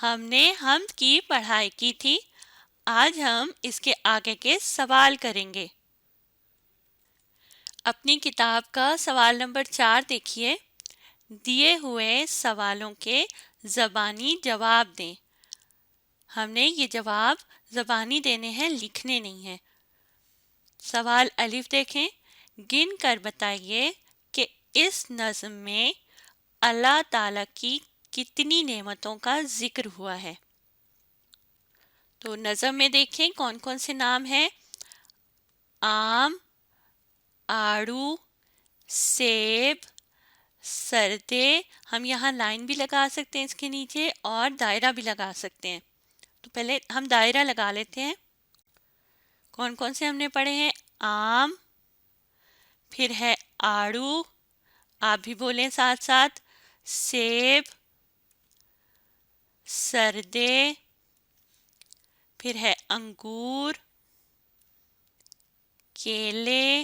हमने हम्द की पढ़ाई की थी। आज हम इसके आगे के सवाल करेंगे। अपनी किताब का सवाल नंबर 4 देखिए। दिए हुए सवालों के ज़बानी जवाब दें। हमने ये जवाब ज़बानी देने हैं, लिखने नहीं हैं। सवाल अलिफ देखें। गिन कर बताइए कि इस नज़्म में अल्लाह ताला की कितनी नेमतों का जिक्र हुआ है। तो नज़्म में देखें कौन कौन से नाम हैं। आम, आड़ू, सेब, सरदे। हम यहाँ लाइन भी लगा सकते हैं इसके नीचे और दायरा भी लगा सकते हैं। तो पहले हम दायरा लगा लेते हैं। कौन कौन से हमने पढ़े हैं। आम, फिर है आड़ू, आप भी बोलें साथ साथ। सेब, सरदे, फिर है अंगूर, केले।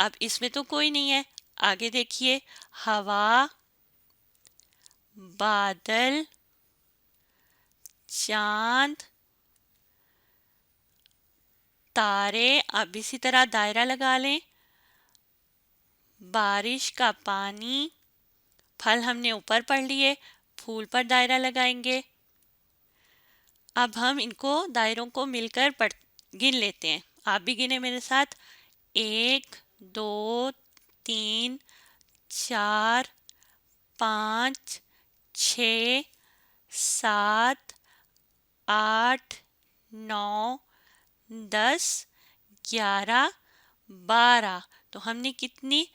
अब इसमें तो कोई नहीं है। आगे देखिए। हवा, बादल, चांद, तारे। अब इसी तरह दायरा लगा लें। बारिश का पानी। फल हमने ऊपर पढ़ लिए, फूल पर दायरा लगाएंगे। अब हम इनको दायरों को मिलकर गिन लेते हैं। आप भी गिने मेरे साथ। 1, 2, 3, 4, 5, 6, 7, 8, 9, 10, 11, 12। तो हमने कितनी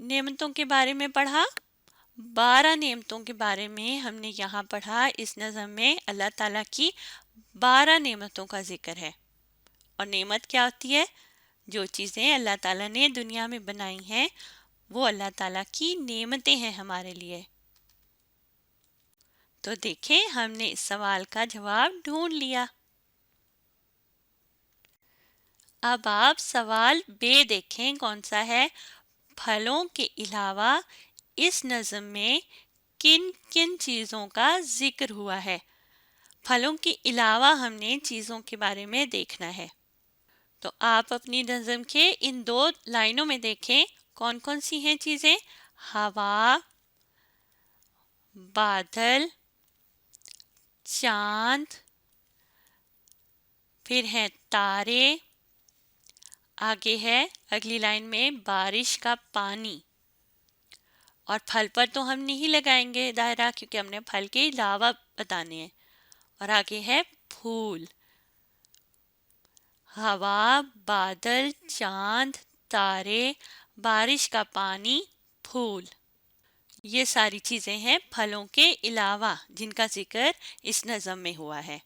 नेमतों के बारे में पढ़ा। 12 नेमतों के बारे में हमने यहाँ पढ़ा। इस नज़म में अल्लाह ताला की 12 नेमतों का जिक्र है। और नेमत क्या होती है। जो चीज़ें अल्लाह ताला ने दुनिया में बनाई हैं वो अल्लाह ताला की नेमतें हैं हमारे लिए। तो देखें हमने इस सवाल का जवाब ढूंढ लिया। अब आप सवाल बे देखें कौन सा है। फलों के अलावा इस नज़म में किन किन चीज़ों का जिक्र हुआ है। फलों के अलावा हमने चीज़ों के बारे में देखना है। तो आप अपनी नज़म के इन 2 लाइनों में देखें कौन कौन सी हैं चीज़ें। हवा, बादल, चांद, फिर है तारे। आगे है अगली लाइन में बारिश का पानी। और फल पर तो हम नहीं लगाएंगे दायरा क्योंकि हमने फल के अलावा बताने हैं। और आगे है फूल। हवा, बादल, चांद, तारे, बारिश का पानी, फूल। ये सारी चीज़ें हैं फलों के अलावा जिनका जिक्र इस नज़म में हुआ है।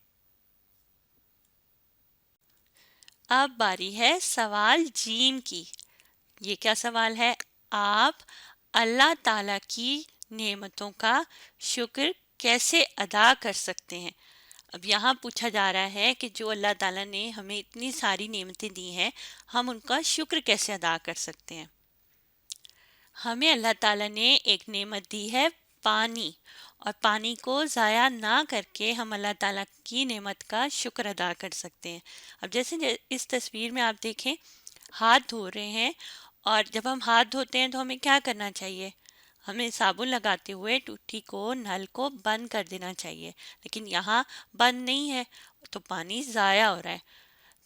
अब बारी है सवाल जीम की। ये क्या सवाल है। आप अल्लाह ताला की नेमतों का शुक्र कैसे अदा कर सकते हैं। अब यहाँ पूछा जा रहा है कि जो अल्लाह ताला ने हमें इतनी सारी नेमतें दी हैं हम उनका शुक्र कैसे अदा कर सकते हैं। हमें अल्लाह ताला ने एक नेमत दी है पानी। और पानी को ज़ाया ना करके हम अल्लाह ताला की नेमत का शुक्र अदा कर सकते हैं। अब जैसे इस तस्वीर में आप देखें हाथ धो रहे हैं। और जब हम हाथ धोते हैं तो हमें क्या करना चाहिए। हमें साबुन लगाते हुए टूटी को नल को बंद कर देना चाहिए। लेकिन यहाँ बंद नहीं है तो पानी ज़ाया हो रहा है।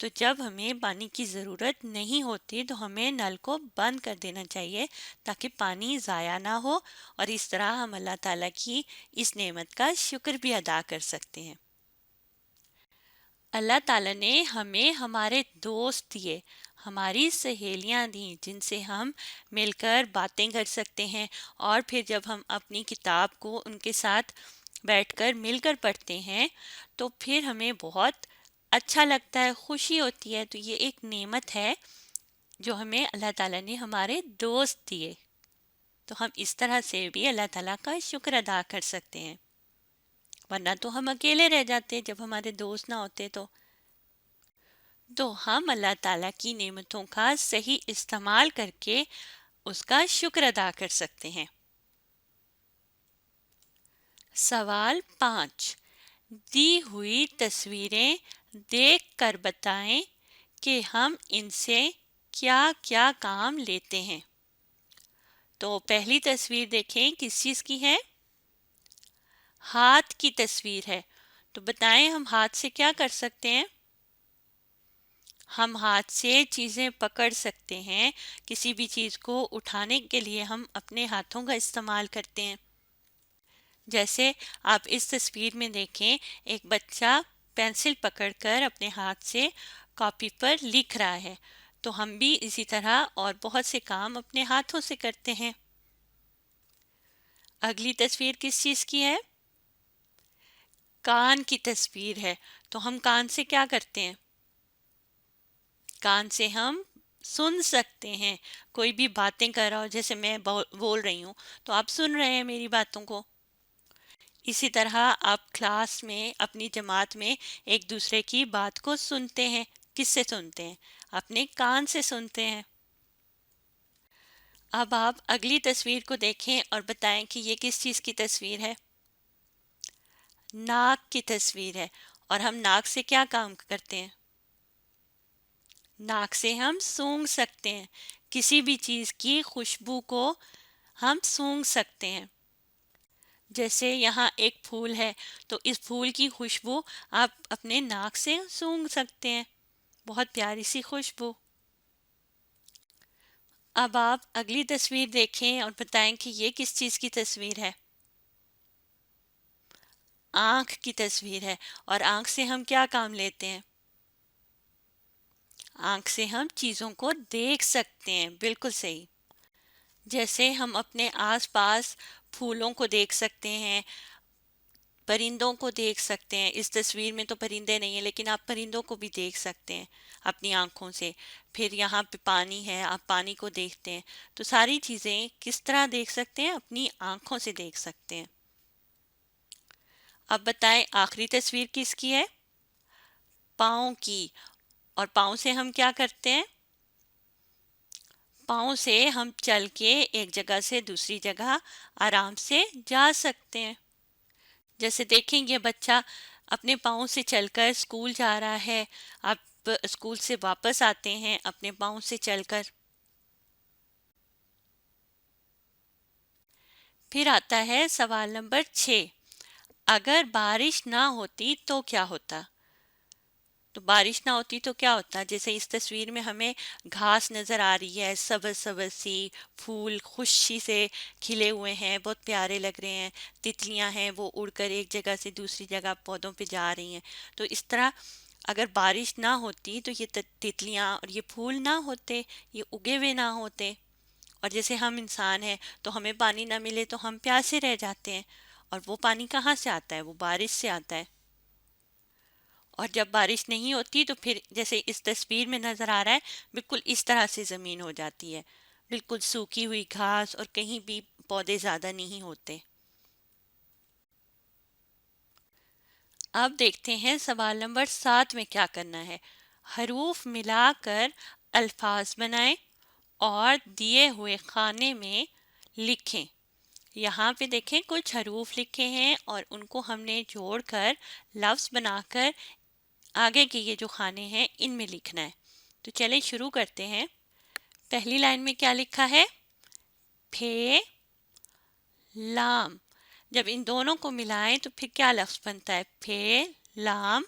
तो जब हमें पानी की ज़रूरत नहीं होती तो हमें नल को बंद कर देना चाहिए ताकि पानी ज़ाया ना हो। और इस तरह हम अल्लाह ताला की इस नेमत का शुक्र भी अदा कर सकते हैं। अल्लाह ताला ने हमें हमारे दोस्त दिए, हमारी सहेलियां दी जिनसे हम मिलकर बातें कर सकते हैं। और फिर जब हम अपनी किताब को उनके साथ बैठकर मिलकर पढ़ते हैं तो फिर हमें बहुत अच्छा लगता है, खुशी होती है। तो ये एक नेमत है जो हमें अल्लाह ताला ने हमारे दोस्त दिए। तो हम इस तरह से भी अल्लाह ताला का शुक्र अदा कर सकते हैं। वरना तो हम अकेले रह जाते जब हमारे दोस्त ना होते। तो हम अल्लाह ताला की नेमतों का सही इस्तेमाल करके उसका शुक्र अदा कर सकते हैं। सवाल 5। दी हुई तस्वीरें देख कर बताएं कि हम इनसे क्या क्या काम लेते हैं। तो पहली तस्वीर देखें, किस चीज़ की है? हाथ की तस्वीर है। तो बताएं हम हाथ से क्या कर सकते हैं? हम हाथ से चीज़ें पकड़ सकते हैं। किसी भी चीज़ को उठाने के लिए हम अपने हाथों का इस्तेमाल करते हैं। जैसे आप इस तस्वीर में देखें, एक बच्चा पेंसिल पकड़कर अपने हाथ से कॉपी पर लिख रहा है। तो हम भी इसी तरह और बहुत से काम अपने हाथों से करते हैं। अगली तस्वीर किस चीज़ की है? कान की तस्वीर है। तो हम कान से क्या करते हैं? कान से हम सुन सकते हैं। कोई भी बातें कर रहा हो, जैसे मैं बोल रही हूँ, तो आप सुन रहे हैं मेरी बातों को। इसी तरह आप क्लास में अपनी जमात में एक दूसरे की बात को सुनते हैं। किससे सुनते हैं? अपने कान से सुनते हैं। अब आप अगली तस्वीर को देखें और बताएं कि ये किस चीज़ की तस्वीर है? नाक की तस्वीर है। और हम नाक से क्या काम करते हैं? नाक से हम सूंघ सकते हैं। किसी भी चीज़ की खुशबू को हम सूंघ सकते हैं। जैसे यहाँ एक फूल है, तो इस फूल की खुशबू आप अपने नाक से सूंघ सकते हैं। बहुत प्यारी सी खुशबू। अब आप अगली तस्वीर देखें और बताएं कि ये किस चीज़ की तस्वीर है? आँख की तस्वीर है। और आँख से हम क्या काम लेते हैं? आँख से हम चीज़ों को देख सकते हैं। बिल्कुल सही। जैसे हम अपने आसपास फूलों को देख सकते हैं, परिंदों को देख सकते हैं। इस तस्वीर में तो परिंदे नहीं है, लेकिन आप परिंदों को भी देख सकते हैं अपनी आंखों से। फिर यहाँ पे पानी है, आप पानी को देखते हैं। तो सारी चीज़ें किस तरह देख सकते हैं? अपनी आंखों से देख सकते हैं। अब बताएं आखिरी तस्वीर किसकी है? पाँव की। और पाँव से हम क्या करते हैं? पाँव से हम चल के एक जगह से दूसरी जगह आराम से जा सकते हैं। जैसे देखेंगे बच्चा अपने पाँव से चलकर स्कूल जा रहा है, आप स्कूल से वापस आते हैं अपने पाँव से चलकर। फिर आता है सवाल नंबर 6। अगर बारिश ना होती तो क्या होता? तो बारिश ना होती तो क्या होता? जैसे इस तस्वीर में हमें घास नज़र आ रही है, सब्ज सब्ज सी, फूल खुशी से खिले हुए हैं, बहुत प्यारे लग रहे हैं। तितलियां हैं, वो उड़कर एक जगह से दूसरी जगह पौधों पे जा रही हैं। तो इस तरह अगर बारिश ना होती तो ये तितलियां और ये फूल ना होते, ये उगे हुए ना होते। और जैसे हम इंसान हैं, तो हमें पानी ना मिले तो हम प्यासे रह जाते हैं। और वो पानी कहाँ से आता है? वो बारिश से आता है। और जब बारिश नहीं होती तो फिर जैसे इस तस्वीर में नज़र आ रहा है, बिल्कुल इस तरह से ज़मीन हो जाती है, बिल्कुल सूखी हुई घास, और कहीं भी पौधे ज़्यादा नहीं होते। अब देखते हैं सवाल नंबर 7 में क्या करना है। हरूफ मिलाकर अल्फाज बनाएं और दिए हुए खाने में लिखें। यहाँ पे देखें कुछ हरूफ लिखे हैं और उनको हमने जोड़कर लफ्ज़ बनाकर आगे के ये जो खाने हैं इनमें लिखना है। तो चलें शुरू करते हैं। पहली लाइन में क्या लिखा है? फे लाम। जब इन दोनों को मिलाएं तो फिर क्या लफ्ज़ बनता है? फे लाम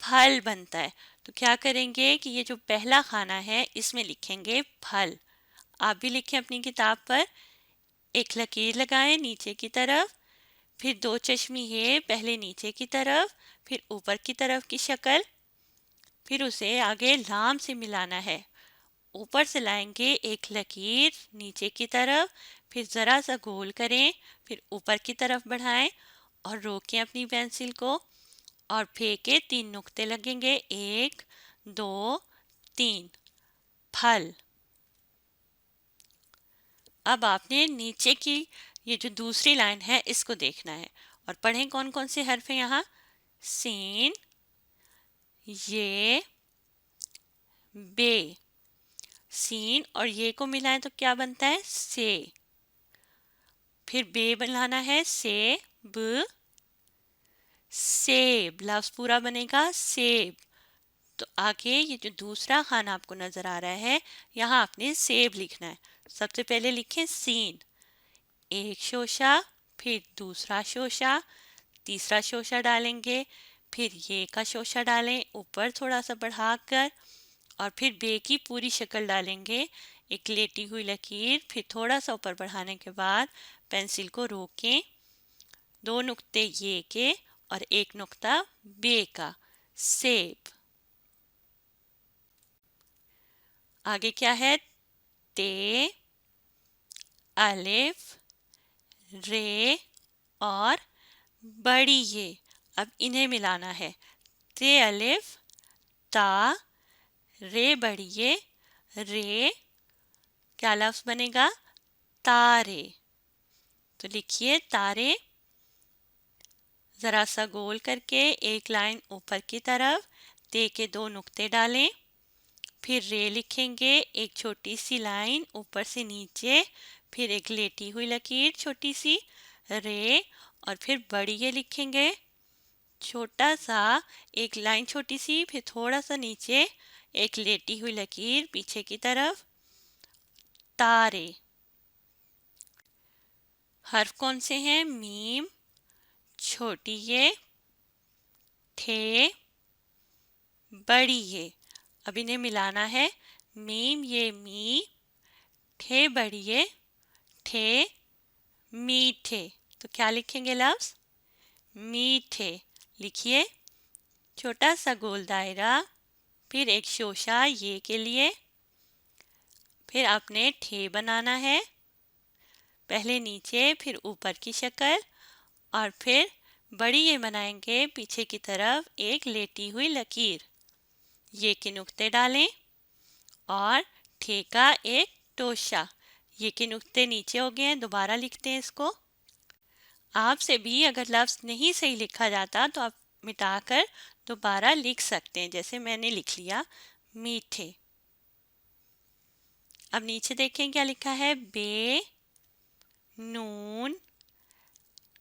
फल बनता है। तो क्या करेंगे कि ये जो पहला खाना है इसमें लिखेंगे फल। आप भी लिखें अपनी किताब पर। एक लकीर लगाएं नीचे की तरफ, फिर दो चश्मी है, पहले नीचे की तरफ, फिर ऊपर की तरफ की शक्ल, फिर उसे आगे लाम से मिलाना है। ऊपर से लाएंगे एक लकीर नीचे की तरफ, फिर ज़रा सा गोल करें, फिर ऊपर की तरफ बढ़ाएं और रोकें अपनी पेंसिल को और फेंके 3 नुक्ते लगेंगे। 1 2 3 फल। अब आपने नीचे की ये जो दूसरी लाइन है इसको देखना है और पढ़ें कौन कौन से हर्फ हैं यहाँ। सीन, ये, बे। सीन और ये को मिलाएं तो क्या बनता है? से। फिर बे बनाना है सेब, सेब लफ्ज पूरा बनेगा सेब। तो आगे ये जो दूसरा खाना आपको नजर आ रहा है, यहाँ आपने सेब लिखना है। सबसे पहले लिखें सीन, एक शोशा, फिर दूसरा शोशा, तीसरा शोशा डालेंगे, फिर ये का शोशा डालें ऊपर थोड़ा सा बढ़ाकर, और फिर बे की पूरी शक्ल डालेंगे, एक लेटी हुई लकीर, फिर थोड़ा सा ऊपर बढ़ाने के बाद पेंसिल को रोकें, दो नुक्ते ये के और एक नुक्ता बे का, सेब। आगे क्या है, ते, अलिफ, रे और बड़ी ये। अब इन्हें मिलाना है, ते अलिफ ता, रे बड़ी ये, रे क्या लफ्ज बनेगा, तारे। तो लिखिए तारे, जरा सा गोल करके एक लाइन ऊपर की तरफ, ते के दो नुक्ते डालें, फिर रे लिखेंगे, एक छोटी सी लाइन ऊपर से नीचे, फिर एक लेटी हुई लकीर छोटी सी, रे, और फिर बड़ी ये लिखेंगे, छोटा सा एक लाइन छोटी सी, फिर थोड़ा सा नीचे एक लेटी हुई लकीर पीछे की तरफ, तारे। हर्फ कौन से हैं, मीम, छोटी ये, थे, बड़ी ये। अब इन्हें मिलाना है, मीम ये मी, ठे बड़ी ये, ठे, मीठे। तो क्या लिखेंगे लफ्ज, मीठे। लिखिए, छोटा सा गोल दायरा, फिर एक शोशा ये के लिए, फिर आपने ठे बनाना है, पहले नीचे फिर ऊपर की शक्ल, और फिर बड़ी ये बनाएंगे पीछे की तरफ एक लेटी हुई लकीर, ये के नुक्ते डालें, और ठे का एक टोशा, ये के नुक्ते नीचे हो गए हैं, दोबारा लिखते हैं इसको। आपसे भी अगर लफ्ज नहीं सही लिखा जाता तो आप मिटाकर दोबारा लिख सकते हैं, जैसे मैंने लिख लिया मीठे। अब नीचे देखें क्या लिखा है, बे, नून,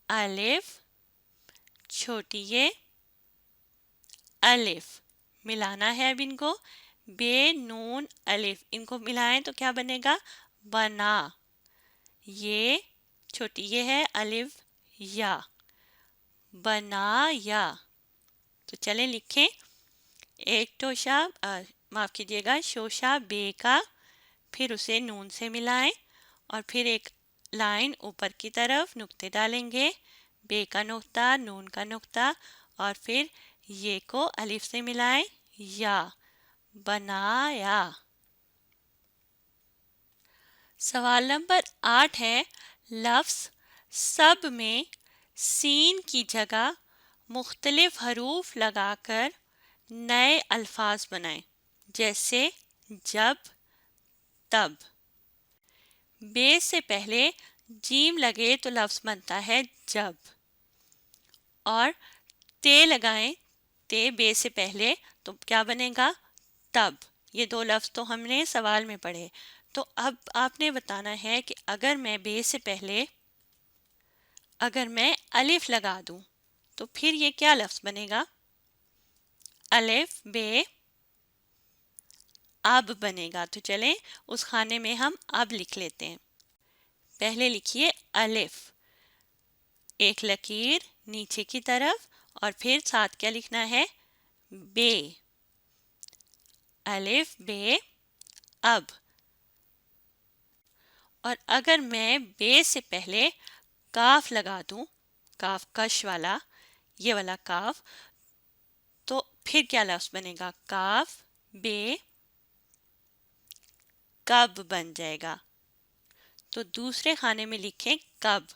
अलिफ, छोटी ये, अलिफ। मिलाना है अब इनको, बे नून अलिफ, इनको मिलाएं तो क्या बनेगा, बना। ये छोटी ये है, अलिफ या, बना या। तो चलें लिखें, एक टोशा माफ़ कीजिएगा शोशा बे का, फिर उसे नून से मिलाएं, और फिर एक लाइन ऊपर की तरफ नुक्ते डालेंगे, बे का नुक्ता, नून का नुक्ता, और फिर ये को अलिफ से मिलाएं, या, बनाया। सवाल नंबर 8 है, लफ्ज़ सब में सीन की जगह मुख्तलिफ हरूफ लगाकर नए अल्फाज बनाएं, जैसे जब, तब। बे से पहले जीम लगे तो लफ्ज़ बनता है जब, और ते लगाएं, ते बे से पहले तो क्या बनेगा, तब। ये दो लफ्ज़ तो हमने सवाल में पढ़े। तो अब आपने बताना है कि अगर मैं बे से पहले अगर मैं अलिफ लगा दूं तो फिर ये क्या लफ्ज़ बनेगा, अलिफ बे अब बनेगा। तो चलें उस खाने में हम अब लिख लेते हैं। पहले लिखिए अलिफ, एक लकीर नीचे की तरफ, और फिर साथ क्या लिखना है, बे, अलिफ बे अब। और अगर मैं बे से पहले काफ लगा दूं, काफ कश वाला, ये वाला काफ, तो फिर क्या लफ्ज़ बनेगा, काफ बे कब बन जाएगा। तो दूसरे खाने में लिखें कब,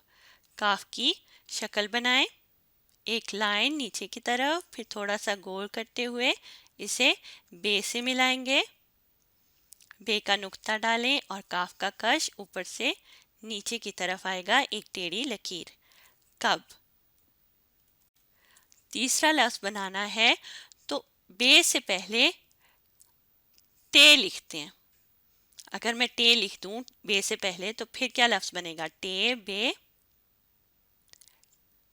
काफ की शक्ल बनाएं, एक लाइन नीचे की तरफ, फिर थोड़ा सा गोल करते हुए इसे बे से मिलाएंगे, बे का नुक्ता डालें और काफ का कश ऊपर से नीचे की तरफ आएगा एक टेढ़ी लकीर, कब। तीसरा लफ्ज़ बनाना है तो बे से पहले टे लिखते हैं। अगर मैं टे लिख दूं बे से पहले तो फिर क्या लफ्ज़ बनेगा, टे बे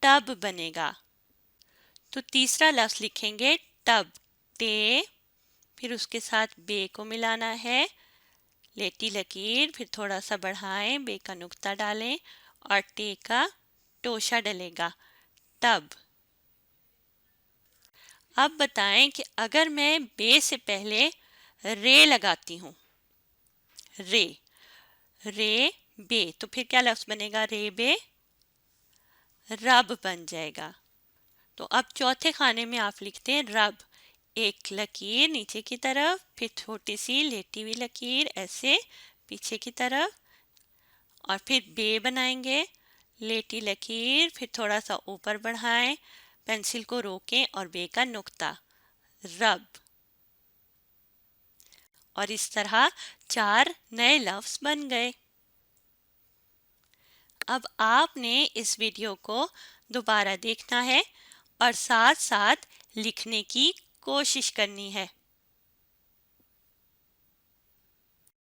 टब बनेगा। तो तीसरा लफ्ज़ लिखेंगे टब, टे, फिर उसके साथ बे को मिलाना है, लेटी लकीर, फिर थोड़ा सा बढ़ाएं, बे का नुक्ता डालें और टे का टोशा डलेगा, टब। अब बताएं कि अगर मैं बे से पहले रे लगाती हूँ, रे, रे बे, तो फिर क्या लफ्ज़ बनेगा? रे बे रब बन जाएगा। तो अब चौथे खाने में आप लिखते हैं रब, एक लकीर नीचे की तरफ, फिर छोटी सी लेटी हुई लकीर ऐसे पीछे की तरफ, और फिर बे बनाएंगे, लेटी लकीर, फिर थोड़ा सा ऊपर बढ़ाएं, पेंसिल को रोकें और बे का नुक्ता, रब। और इस तरह 4 नए लफ्ज़ बन गए। अब आपने इस वीडियो को दोबारा देखना है और साथ साथ लिखने की कोशिश करनी है।